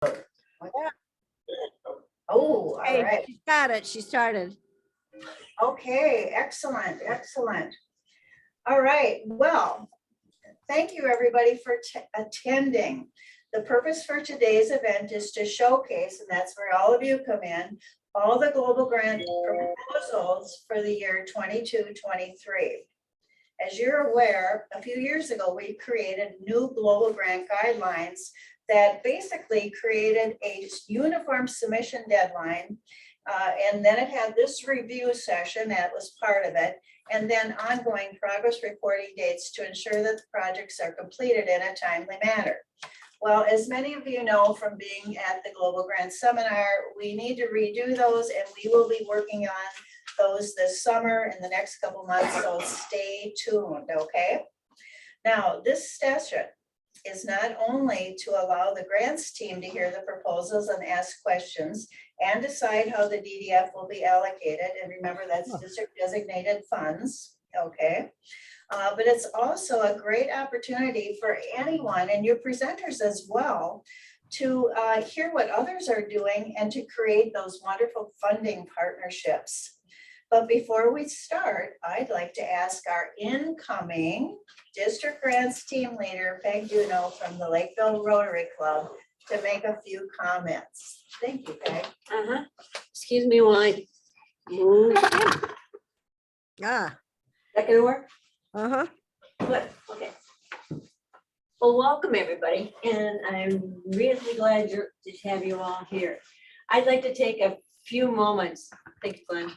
Yeah. Oh, all Hey, right. she got it. She started. Okay, excellent, excellent. All right, well, thank you everybody for attending. The purpose for today's event is to showcase, and that's where all of you come in, all the global grant proposals for the year 22-23. As you're aware, a few years ago, we created new global grant guidelines that basically created a uniform submission deadline. And then it had this review session that was part of it, and then ongoing progress reporting dates to ensure that the projects are completed in a timely manner. Well, as many of you know from being at the Global Grant Seminar, we need to redo those, and we will be working on those this summer in the next couple months, so stay tuned, okay? Now, this session is not only to allow the grants team to hear the proposals and ask questions and decide how the DDF will be allocated, and remember that's district designated funds, okay? But it's also a great opportunity for anyone and your presenters as well to hear what others are doing and to create those wonderful funding partnerships. But before we start, I'd like to ask our incoming district grants team leader, Peg Duno from the Lakeville Rotary Club, to make a few comments. Thank you, Peg. Excuse me while I move. Ah, That gonna work? uh-huh. Okay. Well, welcome everybody, and I'm really glad to have you all here. I'd like to take a few moments, thank you, Glenn,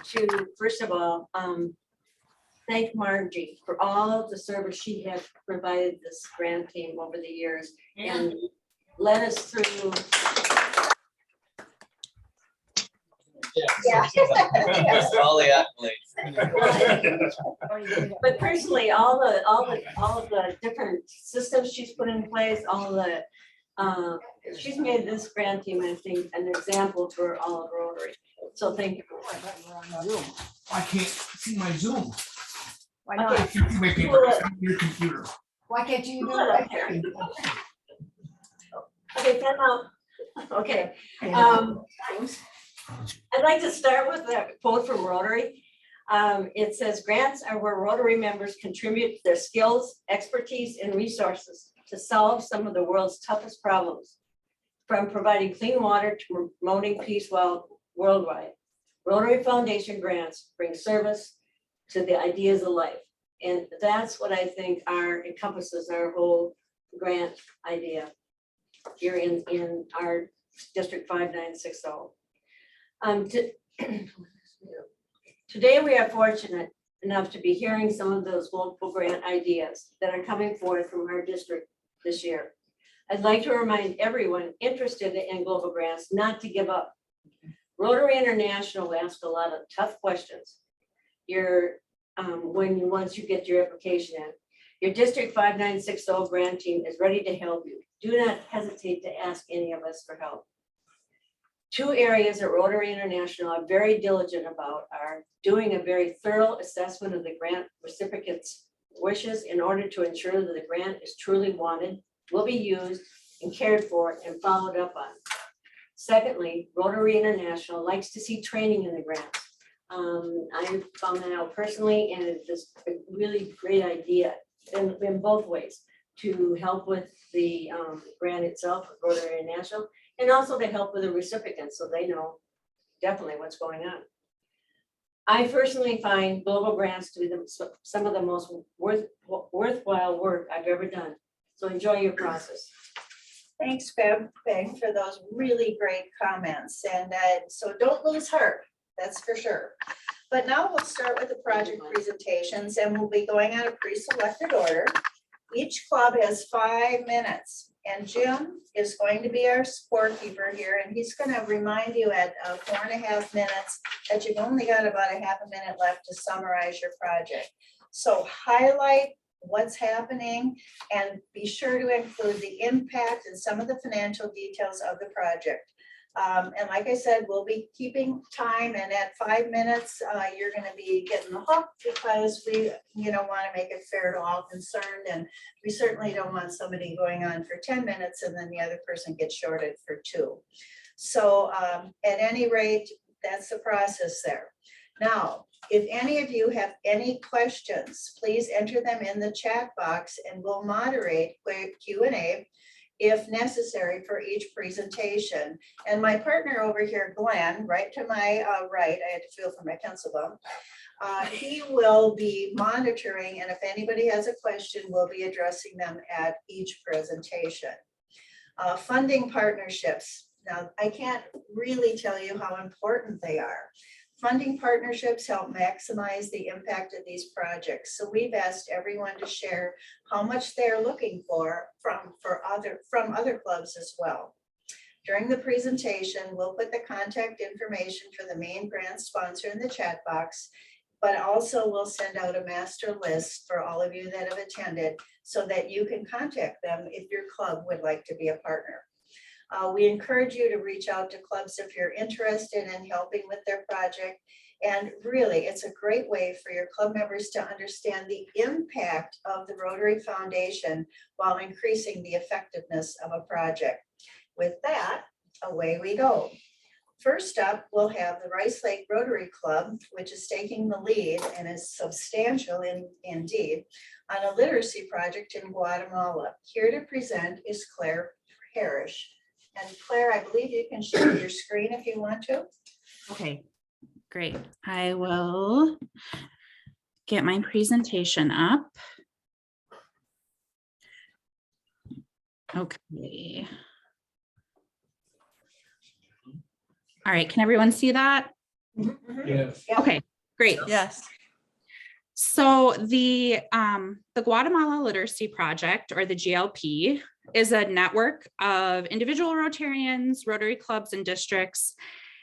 to first of all thank Margie for all of the service she has provided this grant team over the years and led us through. Yeah. All the accolades. But personally, all of the different systems she's put in place, all of the she's made this grant team, I think, an example for all of Rotary. So thank you. I can't see my Zoom. Why I not? can't see my paper. It's on your computer. Why can't you do Pull it up it? Okay, time out. Okay. I'd like to start with a quote from Rotary. It says, grants are where Rotary members contribute their skills, expertise, and resources to solve some of the world's toughest problems, from providing clean water to promoting peace worldwide. Rotary Foundation grants bring service to the ideas of life. And that's what I think encompasses our whole grant idea here in our District 5960. Today we are fortunate enough to be hearing some of those local grant ideas that are coming forth from our district this year. I'd like to remind everyone interested in global grants not to give up. Rotary International asks a lot of tough questions. Once you get your application in, your District 5960 grant team is ready to help you. Do not hesitate to ask any of us for help. Two areas that Rotary International are very diligent about are doing a very thorough assessment of the grant recipient's wishes in order to ensure that the grant is truly wanted, will be used and cared for and followed up on. Secondly, Rotary International likes to see training in the grants. I found that out personally, and it's just a really great idea in both ways to help with the grant itself, Rotary International, and also to help with the recipients so they know definitely what's going on. I personally find global grants to be some of the most worthwhile work I've ever done. So enjoy your process. Thanks, Peg, for those really great comments. And so don't lose heart, that's for sure. But now we'll start with the project presentations, and we'll be going on a pre-selected order. Each club has 5 minutes, and Jim is going to be our scorekeeper here, and he's going to remind you at 4.5 minutes that you've only got about a half a minute left to summarize your project. So highlight what's happening and be sure to include the impact and some of the financial details of the project. And like I said, we'll be keeping time, and at 5 minutes, you're gonna be getting the hook, because we, wanna make it fair to all concerned, and we certainly don't want somebody going on for 10 minutes and then the other person gets shorted for 2. So at any rate, that's the process there. Now, if any of you have any questions, please enter them in the chat box and we'll moderate Q&A if necessary for each presentation. And my partner over here, Glenn, right to my right, I had to feel for my pencil bump, he will be monitoring, and if anybody has a question, we'll be addressing them at each presentation. Funding partnerships. Now, I can't really tell you how important they are. Funding partnerships help maximize the impact of these projects. So we've asked everyone to share how much they're looking for from other clubs as well. During the presentation, we'll put the contact information for the main grant sponsor in the chat box, but also we'll send out a master list for all of you that have attended so that you can contact them if your club would like to be a partner. We encourage you to reach out to clubs if you're interested in helping with their project. And really, it's a great way for your club members to understand the impact of the Rotary Foundation while increasing the effectiveness of a project. With that, away we go. First up, we'll have the Rice Lake Rotary Club, which is taking the lead and is substantial indeed on a literacy project in Guatemala. Here to present is Claire Parrish. And Claire, I believe you can share your screen if you want to. Okay, great. I will get my presentation up. Okay. All right, can everyone see that? Yes. Yep. Okay, great. Yes. So the Guatemala Literacy Project, or the GLP, is a network of individual Rotarians, Rotary clubs and districts,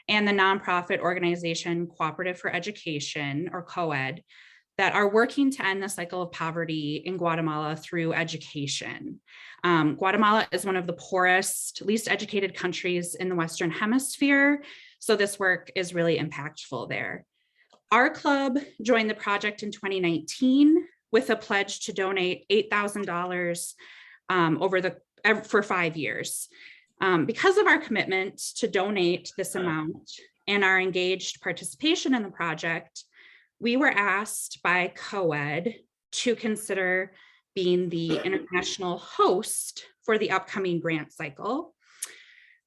and the nonprofit organization Cooperative for Education, or COED, that are working to end the cycle of poverty in Guatemala through education. Guatemala is one of the poorest, least educated countries in the Western Hemisphere, so this work is really impactful there. Our club joined the project in 2019 with a pledge to donate $8,000 for 5 years. Because of our commitment to donate this amount and our engaged participation in the project, we were asked by COED to consider being the international host for the upcoming grant cycle.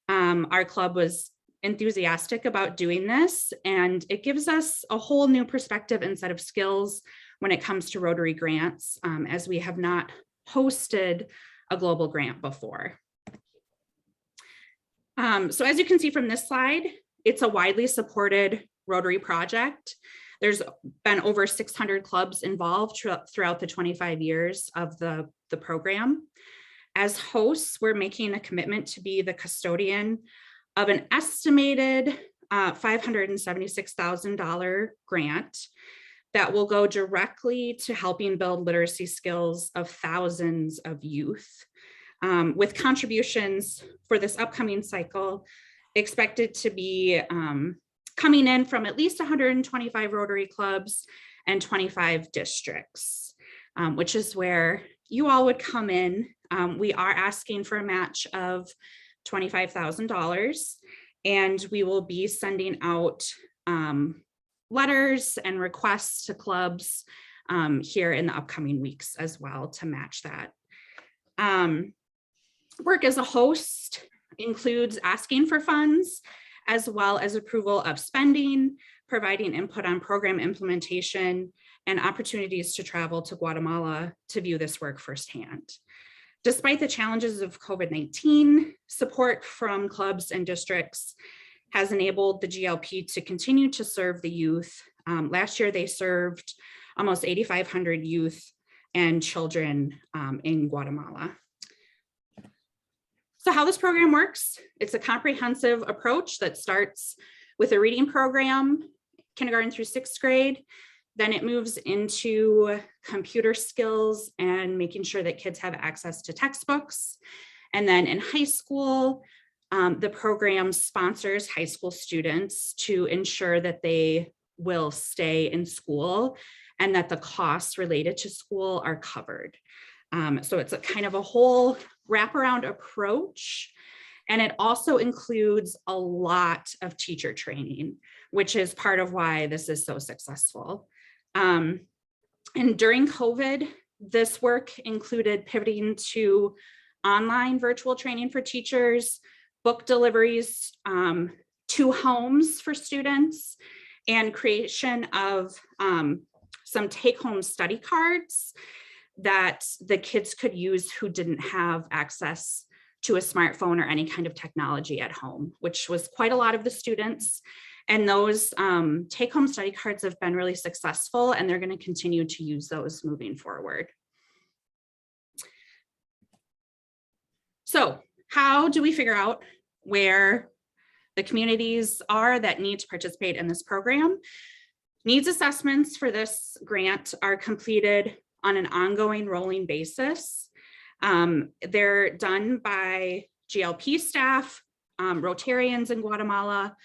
Our club was enthusiastic about doing this, and it gives us a whole new perspective and set of skills when it comes to Rotary grants, as we have not hosted a global grant before. So as you can see from this slide, it's a widely supported Rotary project. There's been over 600 clubs involved throughout the 25 years of the program. As hosts, we're making a commitment to be the custodian of an estimated $576,000 grant that will go directly to helping build literacy skills of thousands of youth, with contributions for this upcoming cycle expected to be coming in from at least 125 Rotary clubs and 25 districts, which is where you all would come in. We are asking for a match of $25,000, and we will be sending out letters and requests to clubs here in the upcoming weeks as well to match that. Work as a host includes asking for funds, as well as approval of spending, providing input on program implementation, and opportunities to travel to Guatemala to view this work firsthand. Despite the challenges of COVID-19, support from clubs and districts has enabled the GLP to continue to serve the youth. Last year, they served almost 8,500 youth and children in Guatemala. So how this program works, it's a comprehensive approach that starts with a reading program, kindergarten through 6th grade. Then it moves into computer skills and making sure that kids have access to textbooks. And then in high school, The program sponsors high school students to ensure that they will stay in school and that the costs related to school are covered. So it's a kind of a whole wraparound approach. And it also includes a lot of teacher training, which is part of why this is so successful. And during COVID, this work included pivoting to online virtual training for teachers, book deliveries to homes for students, and creation of some take-home study cards that the kids could use who didn't have access to a smartphone or any kind of technology at home, which was quite a lot of the students. And those take-home study cards have been really successful, and they're going to continue to use those moving forward. So how do we figure out where the communities are that need to participate in this program? Needs assessments for this grant are completed on an ongoing rolling basis. They're done by GLP staff, Rotarians in Guatemala,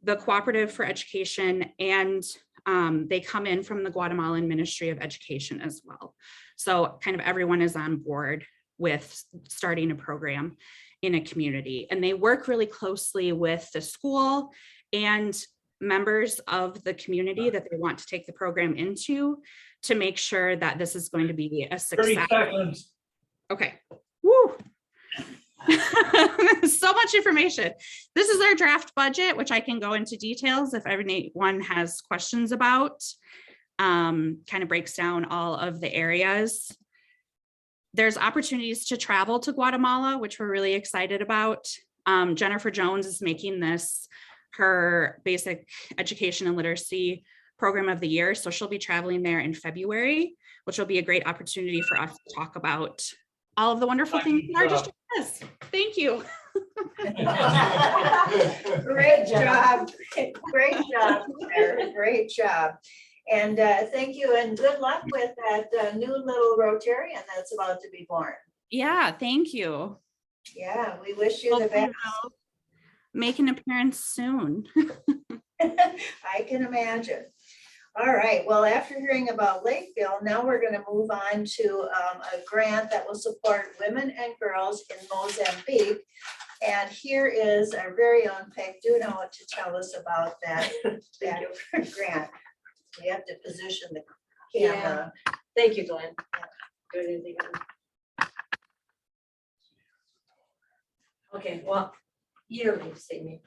the Cooperative for Education, and they come in from the Guatemalan Ministry of Education as well. So kind of everyone is on board with starting a program in a community, and they work really closely with the school and members of the community that they want to take the program into to make sure that this is going to be a 30 success. seconds. Okay. Woo. So much information. This is our draft budget, which I can go into details if anyone has questions about. Kind of breaks down all of the areas. There's opportunities to travel to Guatemala, which we're really excited about. Jennifer Jones is making this her basic education and literacy program of the year. So she'll be traveling there in February, which will be a great opportunity for us to talk about all of the wonderful things that our district does. Thank you. Great job. Great job, Claire. Great job. And thank you, and good luck with that new little Rotarian that's about to be born. Yeah, thank you. Yeah, we wish you the best. Make an appearance soon. I can imagine. All right, well, after hearing about Lakeville, now we're going to move on to a grant that will support women and girls in Mozambique. And here is our very own Peg Duno to tell us about that grant. We have to position the camera. Thank you, Glenn. Good evening. Okay, well, you don't need to say me.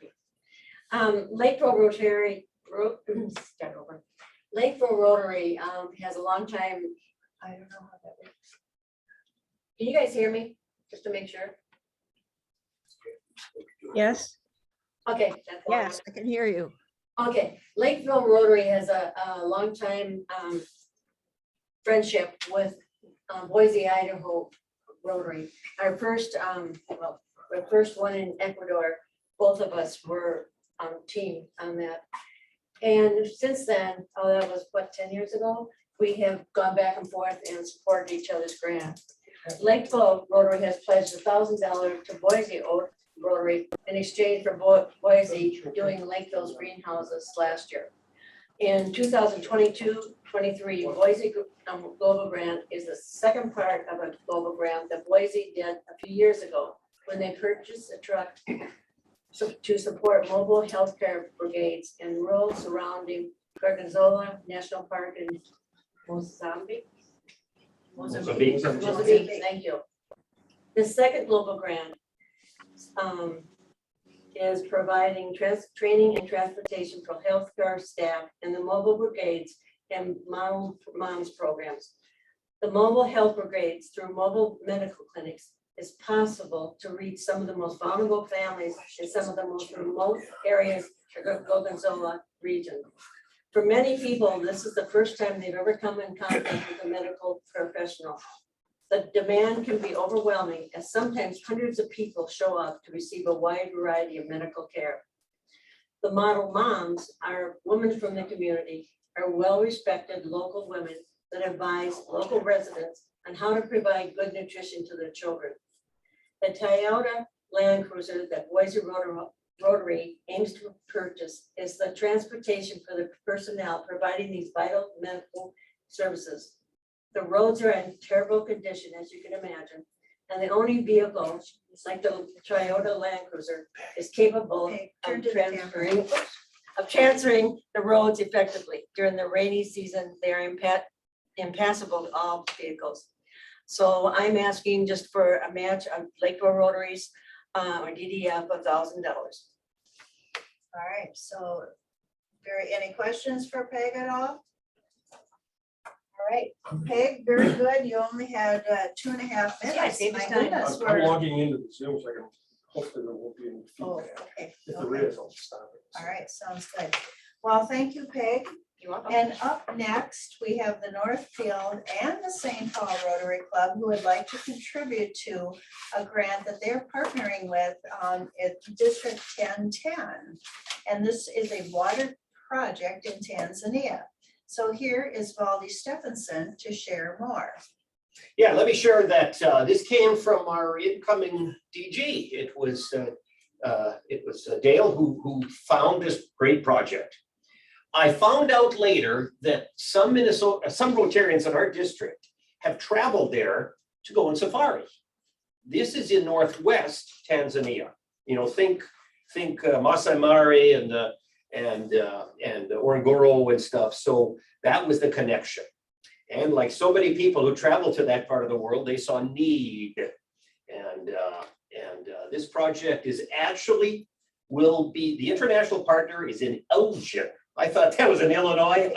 Lakeville Rotary, start over. Lakeville Rotary has a long time, I don't know how that works. Can you guys hear me, just to make sure? Yes, Okay. That's all. yes, I can hear you. Okay, Lakeville Rotary has a long time friendship with Boise, Idaho Rotary. Our first, well, the first one in Ecuador, both of us were on team on that. And since then, oh, that was what, 10 years ago? We have gone back and forth and supported each other's grant. Lakeville Rotary has pledged $1,000 to Boise Rotary in exchange for Boise doing Lakeville's greenhouses last year. In 2022-23, Boise Global Grant is the second part of a global grant that Boise did a few years ago when they purchased a truck to support mobile healthcare brigades in rural surrounding Gorgonzola National Park in Mozambique. Mozambique, thank you. The second global grant is providing training and transportation for healthcare staff in the mobile brigades and moms programs. The mobile health brigades through mobile medical clinics is possible to reach some of the most vulnerable families in some of the most remote areas of the Gorgonzola region. For many people, this is the first time they've ever come in contact with a medical professional. The demand can be overwhelming as sometimes hundreds of people show up to receive a wide variety of medical care. The model moms are women from the community, are well-respected local women that advise local residents on how to provide good nutrition to their children. The Toyota Land Cruiser that Boise Rotary aims to purchase is the transportation for the personnel providing these vital medical services. The roads are in terrible condition, as you can imagine, and the only vehicle, like the Toyota Land Cruiser, is capable Okay, turn to of the camera. transferring the roads effectively. During the rainy season, they are impassable to all vehicles. So I'm asking just for a match of Lakeville Rotaries or DDF $1,000. All right, so any questions for Peg at all? All right, Peg, very good. You only had 2.5 minutes. Yeah, save us My time. goodness, I'm we're- logging into the Zoom, so I can, hopefully there won't be any Oh, feedback. okay, If there okay. is, I'll stop it. All right, sounds good. Well, thank you, Peg. You're welcome. And up next, we have the Northfield and the St. Paul Rotary Club who would like to contribute to a grant that they're partnering with at District 1010. And this is a water project in Tanzania. So here is Valdi Stephenson to share more. Yeah, let me share that this came from our incoming DG. It was Dale who found this great project. I found out later that some Rotarians in our district have traveled there to go on safari. This is in northwest Tanzania. You know, think Masai Mara and Ngorongoro and stuff. So that was the connection. And like so many people who travel to that part of the world, they saw need. And this project is actually will be, the international partner is in Elgin. I thought that was in Illinois.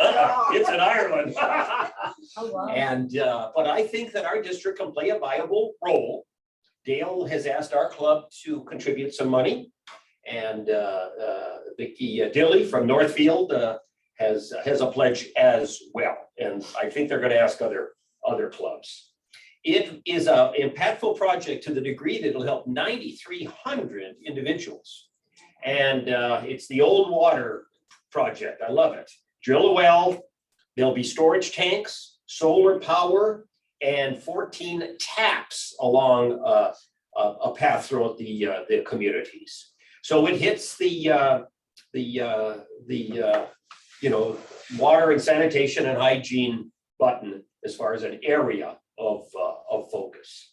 It's in Ireland. Oh, wow. And, but I think that our district can play a viable role. Dale has asked our club to contribute some money. And Vicky Dilly from Northfield has a pledge as well. And I think they're gonna ask other clubs. It is an impactful project to the degree that it'll help 9,300 individuals. And it's the old water project. I love it. Drill a well, there'll be storage tanks, solar power, and 14 taps along a path throughout the communities. So it hits the water and sanitation and hygiene button as far as an area of focus.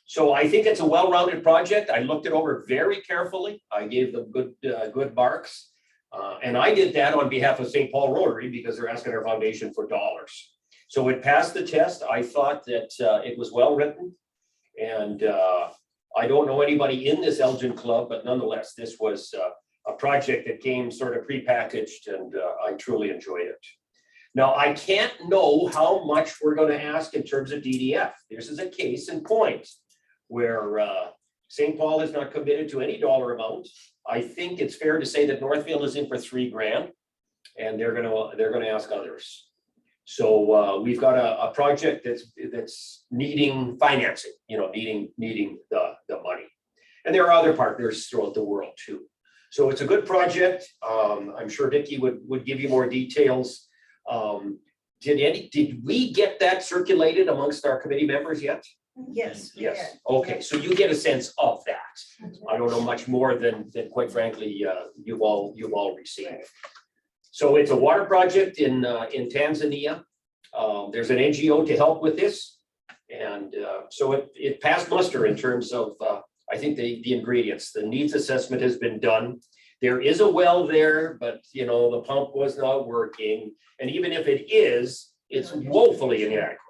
So I think it's a well-rounded project. I looked it over very carefully. I gave them good marks. And I did that on behalf of St. Paul Rotary because they're asking our foundation for dollars. So it passed the test. I thought that it was well written. And I don't know anybody in this Elgin club, but nonetheless, this was a project that came sort of prepackaged and I truly enjoyed it. Now, I can't know how much we're going to ask in terms of DDF. This is a case in point where St. Paul has not committed to any dollar amount. I think it's fair to say that Northfield is in for $3,000 and they're going to ask others. So we've got a project that's needing financing, needing the money. And there are other partners throughout the world too. So it's a good project. I'm sure Vicky would give you more details. Did we get that circulated amongst our committee members yet? Yes. we Yes. did. Okay, so you get a sense of that. I don't know much more than quite frankly, you've all received. So it's a water project in Tanzania. There's an NGO to help with this. And so it passed muster in terms of, I think the ingredients. The needs assessment has been done. There is a well there, but the pump was not working. And even if it is, it's woefully inadequate.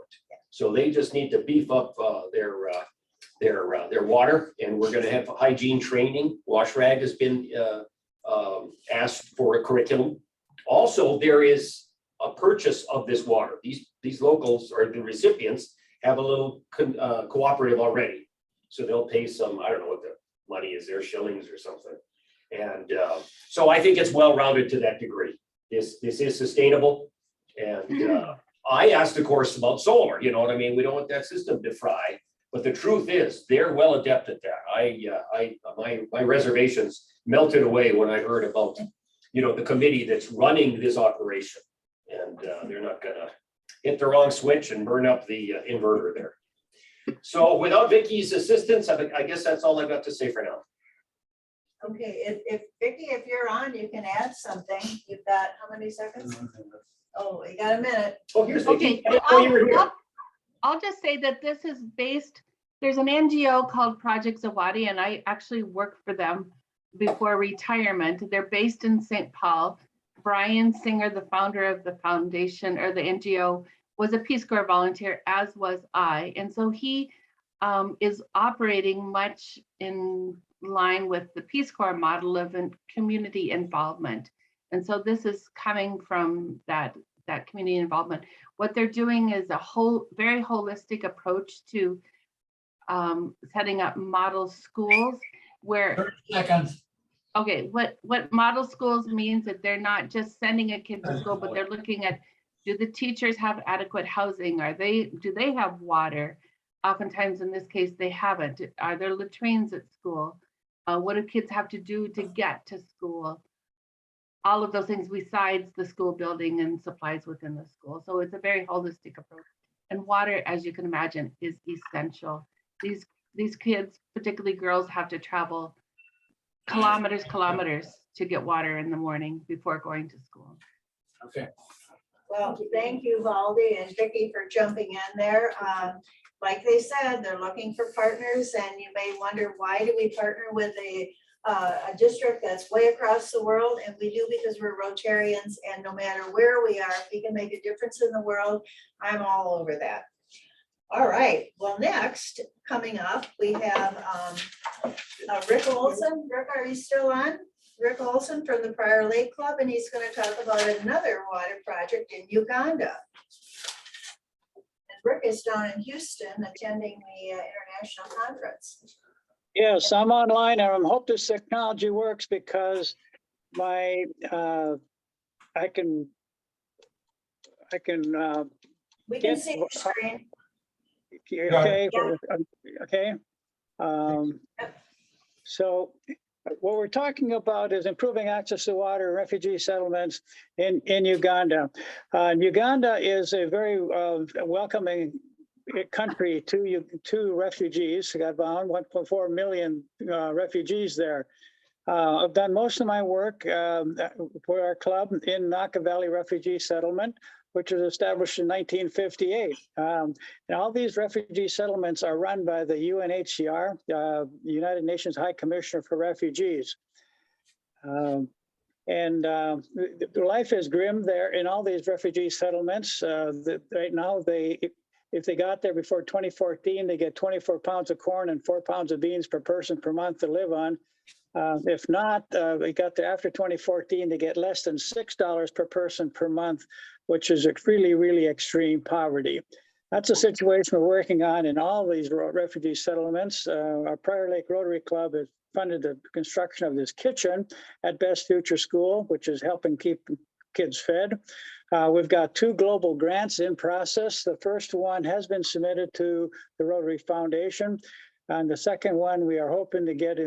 So they just need to beef up their water, and we're going to have hygiene training. WashRag has been asked for a curriculum. Also, there is a purchase of this water. These locals or the recipients have a little cooperative already, so they'll pay some. I don't know what the money is there, shillings or something. And so I think it's well rounded to that degree. This is sustainable, and I asked, of course, about solar. You know what I mean? We don't want that system to fry. But the truth is, they're well adept at that. My reservations melted away when I heard about, the committee that's running this operation, and they're not gonna hit the wrong switch and burn up the inverter there. So without Vicky's assistance, I guess that's all I've got to say for now. Okay, if Vicky, if you're on, you can add something. You've got how many seconds? Oh, you got a minute. Oh, here's Vicky. Okay, Oh, you were here. I'll just say that this is based, there's an NGO called Project Zawadi, and I actually worked for them before retirement. They're based in St. Paul. Brian Singer, the founder of the foundation or the NGO, was a Peace Corps volunteer, as was I. And so he is operating much in line with the Peace Corps model of community involvement. And so this is coming from that community involvement. What they're doing is a very holistic approach to setting up model schools where 30 seconds. okay, what model schools means that they're not just sending a kid to school, but they're looking at, do the teachers have adequate housing? Do they have water? Oftentimes in this case, they haven't. Are there latrines at school? What do kids have to do to get to school? All of those things besides the school building and supplies within the school. So it's a very holistic approach. And water, as you can imagine, is essential. These kids, particularly girls, have to travel kilometers to get water in the morning before going to school. Okay. Well, thank you, Valdi and Vicky, for jumping in there. Like they said, they're looking for partners, and you may wonder, why do we partner with a district that's way across the world? And we do because we're Rotarians, and no matter where we are, if we can make a difference in the world, I'm all over that. All right, well, next, coming up, we have Rick Olson. Rick, are you still on? Rick Olson from the Prior Lake Club, and he's going to talk about another water project in Uganda. And Rick is down in Houston attending the international conference. Yes, I'm online and I hope this technology works because my I can We can Yes, see the screen. okay, Yeah. okay. So what we're talking about is improving access to water in refugee settlements in Uganda. Uganda is a very welcoming country to refugees. We got about 1.4 million refugees there. I've done most of my work for our club in Naka Valley Refugee Settlement, which was established in 1958. And all these refugee settlements are run by the UNHCR, the United Nations High Commissioner for Refugees. Life is grim there in all these refugee settlements. Right now, if they got there before 2014, they get 24 pounds of corn and 4 pounds of beans per person per month to live on. If not, they got there after 2014, they get less than $6 per person per month, which is really, really extreme poverty. That's a situation we're working on in all these refugee settlements. Our Prior Lake Rotary Club has funded the construction of this kitchen at Best Future School, which is helping keep kids fed. We've got 2 global grants in process. The first one has been submitted to the Rotary Foundation, and the second one we are hoping to get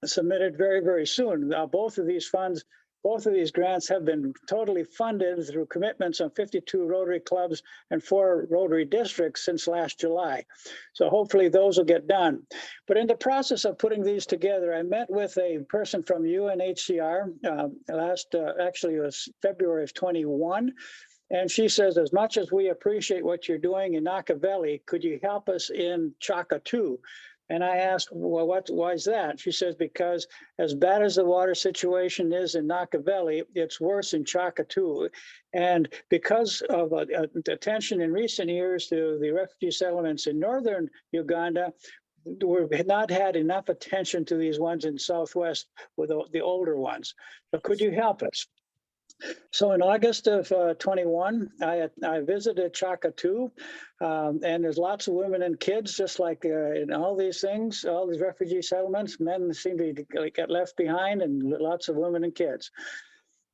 submitted very, very soon. Both of these grants have been totally funded through commitments on 52 Rotary clubs and 4 Rotary districts since last July. So hopefully those will get done. But in the process of putting these together, I met with a person from UNHCR actually it was February of 21. And she says, as much as we appreciate what you're doing in Naka Valley, could you help us in Chaka 2? And I asked, well, why is that? She says, because as bad as the water situation is in Naka Valley, it's worse in Chaka 2. And because of attention in recent years to the refugee settlements in northern Uganda, we've not had enough attention to these ones in Southwest with the older ones. But could you help us? So in August of 21, I visited Chaka 2, and there's lots of women and kids, just like in all these things, all these refugee settlements. Men seem to get left behind, and lots of women and kids.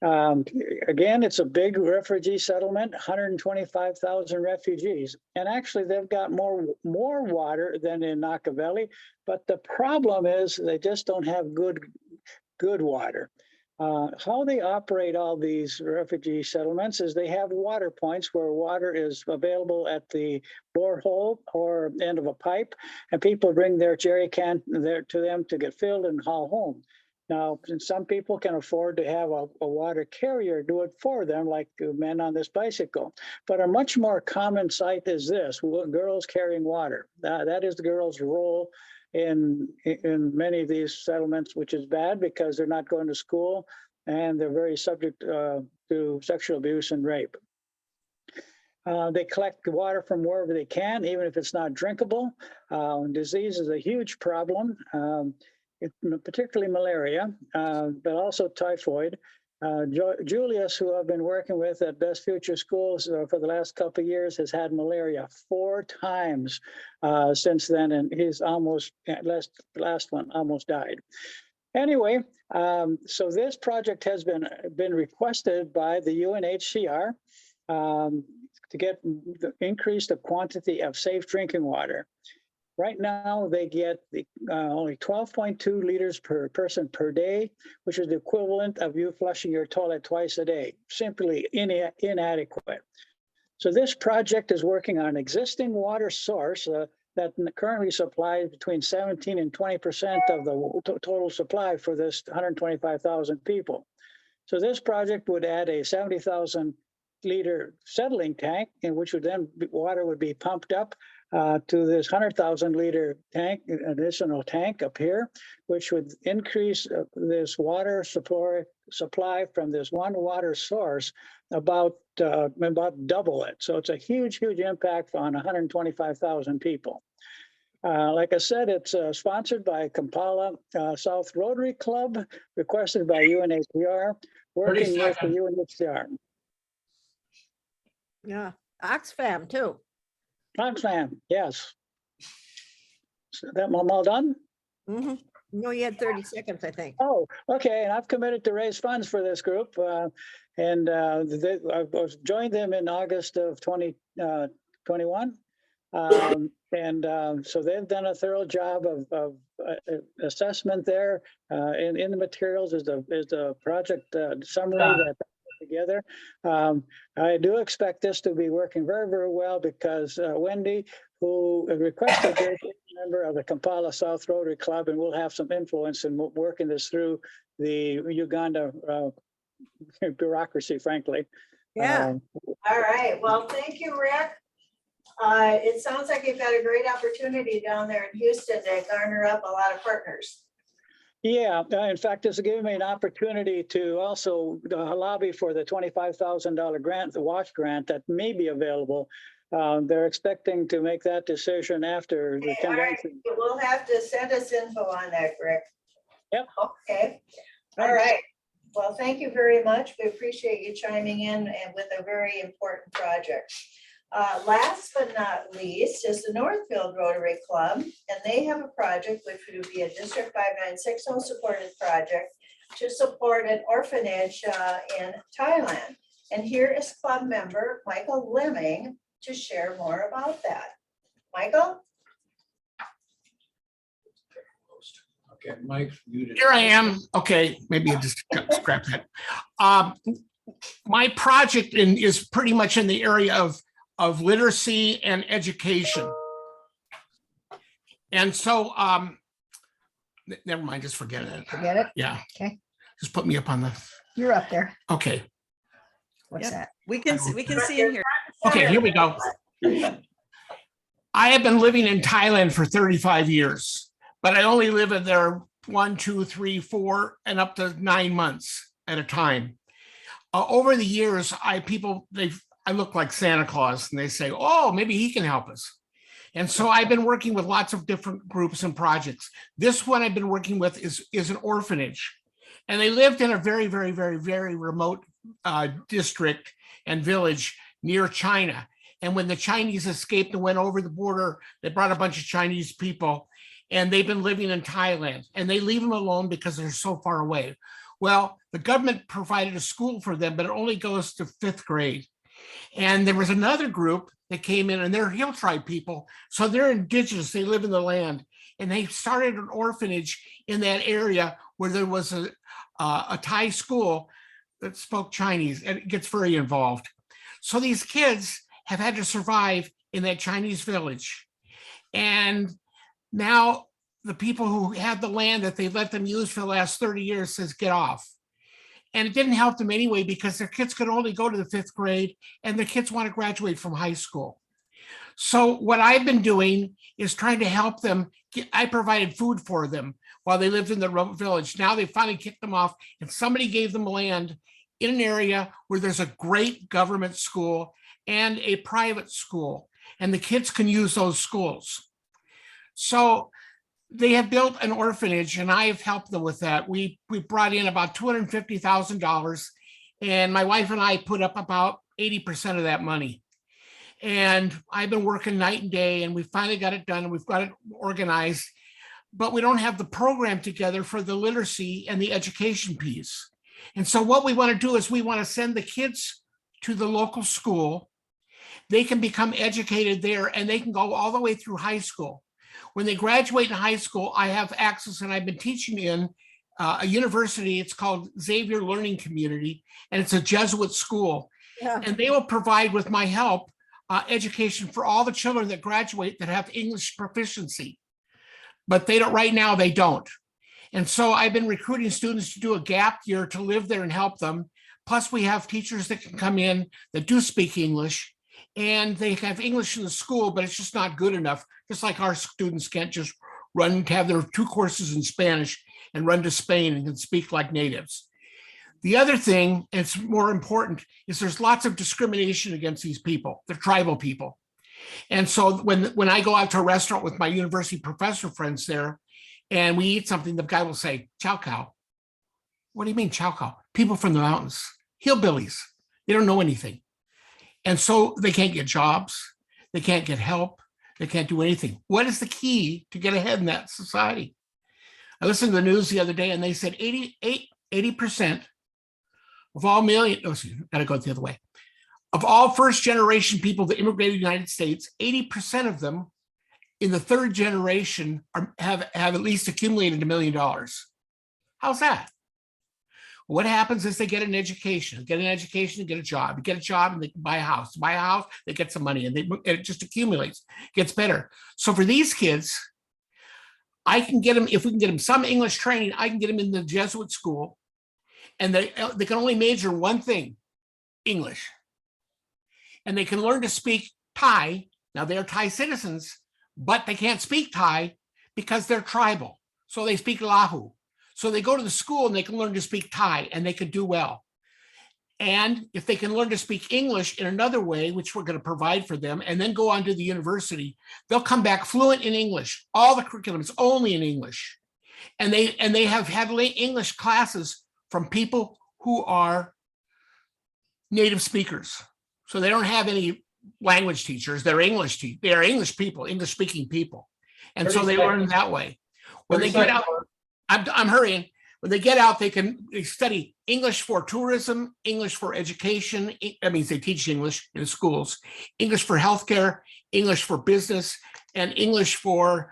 Again, it's a big refugee settlement, 125,000 refugees. And actually, they've got more water than in Naka Valley, but the problem is they just don't have good water. How they operate all these refugee settlements is they have water points where water is available at the borehole or end of a pipe, and people bring their jerry can there to them to get filled and haul home. Now, some people can afford to have a water carrier do it for them, like the men on this bicycle. But a much more common sight is this: girls carrying water. That is the girls' role in many of these settlements, which is bad because they're not going to school and they're very subject to sexual abuse and rape. They collect water from wherever they can, even if it's not drinkable. Disease is a huge problem, particularly malaria, but also typhoid. Julius, who I've been working with at Best Future Schools for the last couple of years, has had malaria 4 times since then, and he's almost, last one, almost died. Anyway, so this project has been requested by the UNHCR to get increase the quantity of safe drinking water. Right now, they get only 12.2 liters per person per day, which is the equivalent of you flushing your toilet twice a day, simply inadequate. So this project is working on an existing water source that currently supplies between 17 and 20% of the total supply for this 125,000 people. So this project would add a 70,000 liter settling tank, in which would then water would be pumped up to this 100,000 liter tank, additional tank up here, which would increase this water supply from this one water source about double it. So it's a huge, huge impact on 125,000 people. Like I said, it's sponsored by Kampala South Rotary Club, requested by UNHCR, working with the UNHCR. Yeah, Oxfam too. Oxfam, yes. So that I'm all done? Mm-hmm. No, you had 30 seconds, I think. Oh, okay. And I've committed to raise funds for this group. And I joined them in August of 2021. So they've done a thorough job of assessment there. In the materials is the project summary that together. I do expect this to be working very, very well because Wendy, who requested this, is a member of the Kampala South Rotary Club, and will have some influence in working this through the Uganda bureaucracy, frankly. Yeah. All right, well, thank you, Rick. It sounds like you've got a great opportunity down there in Houston to garner up a lot of partners. Yeah, in fact, it's given me an opportunity to also lobby for the $25,000 grant, the WASH grant that may be available. They're expecting to make that decision after the convention. Right. We'll have to send us info on that, Rick. Yep. Okay. All right. Well, thank you very much. We appreciate you chiming in and with a very important project. Last but not least is the Northfield Rotary Club, and they have a project which would be a District 5960 supported project to support an orphanage in Thailand. And here is club member Michael Lemming to share more about that. Michael? Okay, Mike's muted. Here I am. Okay, maybe I just scrap that. My project is pretty much in the area of literacy and education. And so, never mind, just forget it. Forget it. Yeah. Okay. Just put me up on the, You're up there. okay. What's Yep. that? We can see in here. Okay, here we go. I have been living in Thailand for 35 years, but I only live in there 1, 2, 3, 4, and up to 9 months at a time. Over the years, I look like Santa Claus, and they say, oh, maybe he can help us. And so I've been working with lots of different groups and projects. This one I've been working with is an orphanage. And they lived in a very, very, very, very remote district and village near China. And when the Chinese escaped and went over the border, they brought a bunch of Chinese people, and they've been living in Thailand. And they leave them alone because they're so far away. Well, the government provided a school for them, but it only goes to 5th grade. And there was another group that came in, and they're Hill Tribe people. So they're indigenous, they live in the land. And they started an orphanage in that area where there was a Thai school that spoke Chinese, and it gets very involved. So these kids have had to survive in that Chinese village. And now the people who had the land that they let them use for the last 30 years says, get off. And it didn't help them anyway, because their kids could only go to the 5th grade and their kids want to graduate from high school. So what I've been doing is trying to help them. I provided food for them while they lived in the remote village. Now they finally kicked them off, and somebody gave them land in an area where there's a great government school and a private school, and the kids can use those schools. So they have built an orphanage, and I have helped them with that. We brought in about $250,000, and my wife and I put up about 80% of that money. And I've been working night and day, and we finally got it done, and we've got it organized, but we don't have the program together for the literacy and the education piece. And so what we want to do is we want to send the kids to the local school. They can become educated there, and they can go all the way through high school. When they graduate in high school, I have access, and I've been teaching in a university. It's called Xavier Learning Community, and it's a Jesuit school. Yeah. And they will provide, with my help, education for all the children that graduate that have English proficiency. But they don't, right now they don't. And so I've been recruiting students to do a gap year to live there and help them. Plus we have teachers that can come in that do speak English, and they have English in the school, but it's just not good enough. Just like our students can't just run to have their 2 courses in Spanish and run to Spain and can speak like natives. The other thing, and it's more important, is there's lots of discrimination against these people. They're tribal people. And so when I go out to a restaurant with my university professor friends there and we eat something, the guy will say, chow cow. What do you mean chow cow? People from the mountains, hillbillies. They don't know anything. And so they can't get jobs. They can't get help. They can't do anything. What is the key to get ahead in that society? I listened to the news the other day, and they said 80% of all gotta go the other way. Of all first generation people that immigrated to the United States, 80% of them in the 3rd generation have at least accumulated $1 million. How's that? What happens is they get an education, get a job, and they can buy a house. Buy a house, they get some money, and it just accumulates, gets better. So for these kids, I can get them, if we can get them some English training, I can get them in the Jesuit school, and they can only major one thing, English. And they can learn to speak Thai. Now they're Thai citizens, but they can't speak Thai because they're tribal. So they speak Lahu. So they go to the school and they can learn to speak Thai, and they could do well. And if they can learn to speak English in another way, which we're going to provide for them, and then go on to the university, they'll come back fluent in English. All the curriculum is only in English. And they have had English classes from people who are native speakers. So they don't have any language teachers. They're English people, English speaking people. And so they learn that way. When they get out, I'm hurrying. When they get out, they study English for tourism, English for education. That means they teach English in schools, English for healthcare, English for business, and English for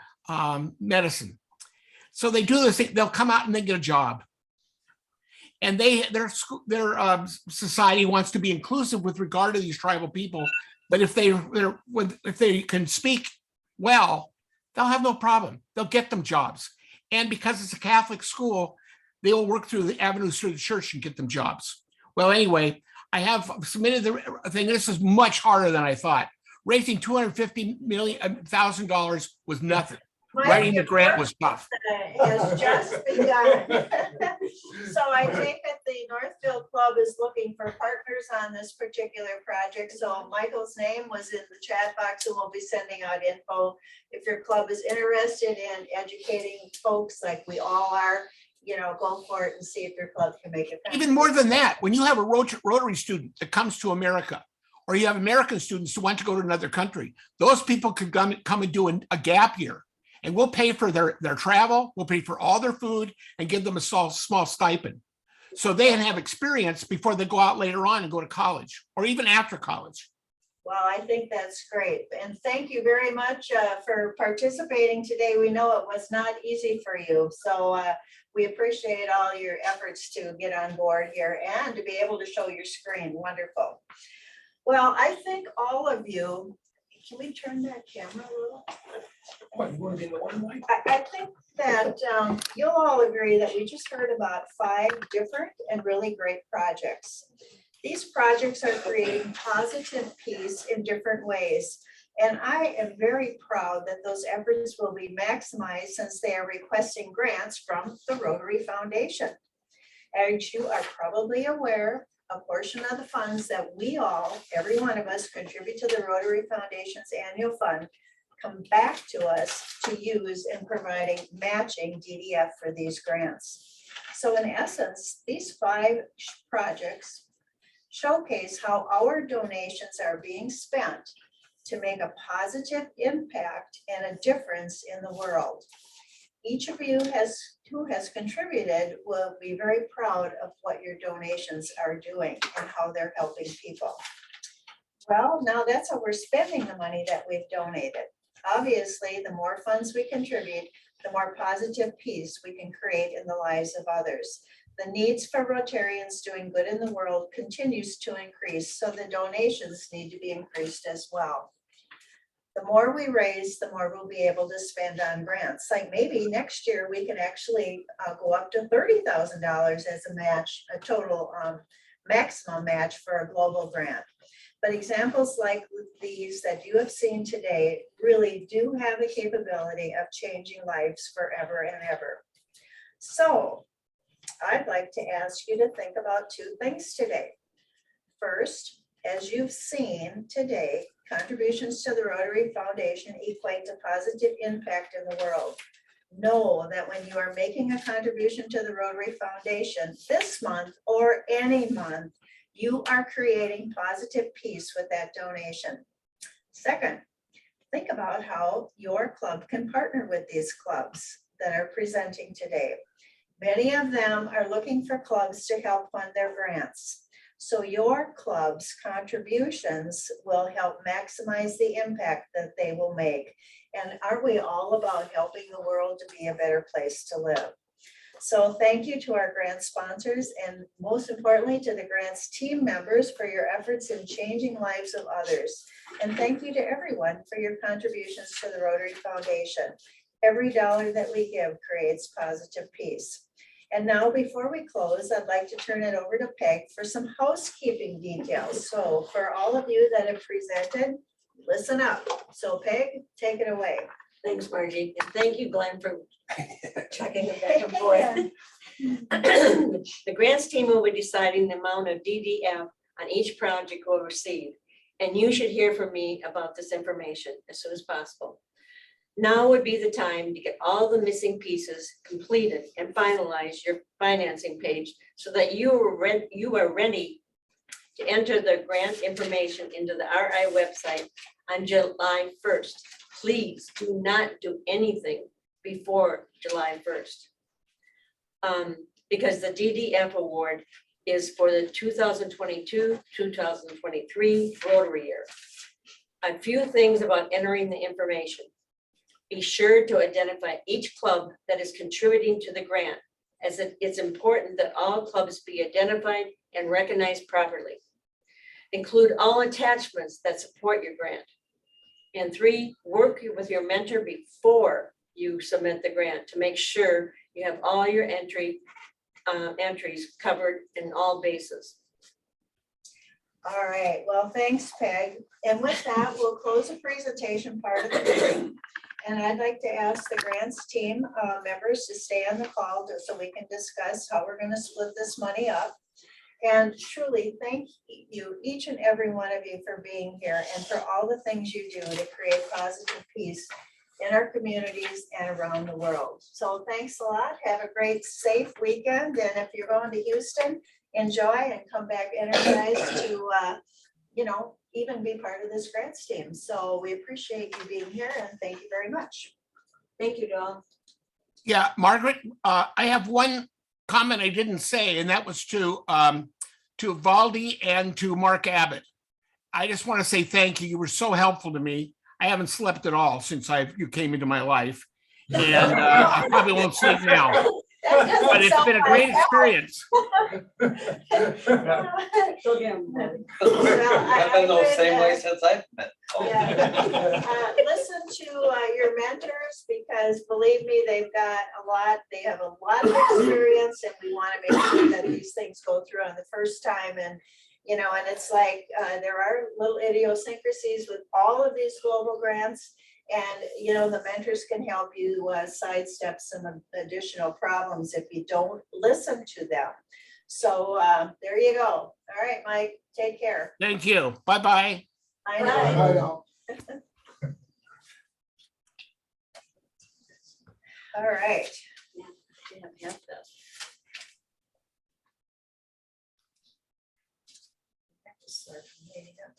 medicine. So they do this, they'll come out and they get a job. And their society wants to be inclusive with regard to these tribal people. But if they can speak well, they'll have no problem. They'll get them jobs. And because it's a Catholic school, they will work through the avenues through the church and get them jobs. Well, anyway, I have submitted the thing. This is much harder than I thought. Raising $250,000 was nothing. Writing the grant was tough. Has just begun. So I take it the Northfield Club is looking for partners on this particular project. So Michael's name was in the chat box, and we'll be sending out info. If your club is interested in educating folks like we all are, go for it and see if your club can make it. Even more than that, when you have a Rotary student that comes to America, or you have American students who want to go to another country, those people could come and do a gap year. And we'll pay for their travel, we'll pay for all their food, and give them a small stipend. So they can have experience before they go out later on and go to college, or even after college. Well, I think that's great. And thank you very much for participating today. We know it was not easy for you. So we appreciate all your efforts to get on board here and to be able to show your screen. Wonderful. Well, I think all of you, can we turn that camera a little? What, you want to be in the one light? I think that you'll all agree that we just heard about 5 different and really great projects. These projects are creating positive peace in different ways. And I am very proud that those efforts will be maximized since they are requesting grants from the Rotary Foundation. As you are probably aware, a portion of the funds that we all, every one of us, contribute to the Rotary Foundation's annual fund come back to us to use in providing matching DDF for these grants. So in essence, these 5 projects showcase how our donations are being spent to make a positive impact and a difference in the world. Each of you who has contributed will be very proud of what your donations are doing and how they're helping people. Well, now that's how we're spending the money that we've donated. Obviously, the more funds we contribute, the more positive peace we can create in the lives of others. The needs for Rotarians doing good in the world continues to increase, so the donations need to be increased as well. The more we raise, the more we'll be able to spend on grants. Like maybe next year we can actually go up to $30,000 as a match, a total maximum match for a global grant. But examples like these that you have seen today really do have the capability of changing lives forever and ever. So I'd like to ask you to think about 2 things today. First, as you've seen today, contributions to the Rotary Foundation equate to positive impact in the world. Know that when you are making a contribution to the Rotary Foundation this month or any month, you are creating positive peace with that donation. Second, think about how your club can partner with these clubs that are presenting today. Many of them are looking for clubs to help fund their grants. So your club's contributions will help maximize the impact that they will make. And aren't we all about helping the world to be a better place to live? So thank you to our grant sponsors and most importantly to the grants team members for your efforts in changing lives of others. And thank you to everyone for your contributions to the Rotary Foundation. Every dollar that we give creates positive peace. And now before we close, I'd like to turn it over to Peg for some housekeeping details. So for all of you that have presented, listen up. So Peg, take it away. Thanks, Margie. And thank you, Glenn, for checking it back and forth. The grants team will be deciding the amount of DDF on each project we'll receive. And you should hear from me about this information as soon as possible. Now would be the time to get all the missing pieces completed and finalize your financing page so that you are ready to enter the grant information into the RI website on July 1st. Please do not do anything before July 1st. Because the DDF award is for the 2022-2023 Rotary year. A few things about entering the information. Be sure to identify each club that is contributing to the grant, as it's important that all clubs be identified and recognized properly. Include all attachments that support your grant. And 3, work with your mentor before you submit the grant to make sure you have all your entries covered in all bases. All right, well, thanks, Peg. And with that, we'll close the presentation part of the meeting. And I'd like to ask the grants team members to stay on the call so we can discuss how we're going to split this money up. And truly thank you, each and every one of you, for being here and for all the things you do to create positive peace in our communities and around the world. So thanks a lot. Have a great, safe weekend. And if you're going to Houston, enjoy and come back energized to, even be part of this grants team. So we appreciate you being here and thank you very much. Thank you, Dawn. Yeah, Margaret, I have one comment I didn't say, and that was to Valdi and to Mark Abbott. I just want to say thank you. You were so helpful to me. I haven't slept at all since you came into my life. And I probably won't sleep now, but it's been a great experience. Go get 'em, Bobby. I've been the same way would, since I've met. listen to your mentors, because believe me, they have a lot of experience, and we want to make sure that these things go through on the first time. And and it's like there are little idiosyncrasies with all of these global grants, and the mentors can help you sidestep some additional problems if you don't listen to them. So there you go. All right, Mike, take care. Thank you. Bye-bye. I know. All right. Yeah, that. Start from meeting up.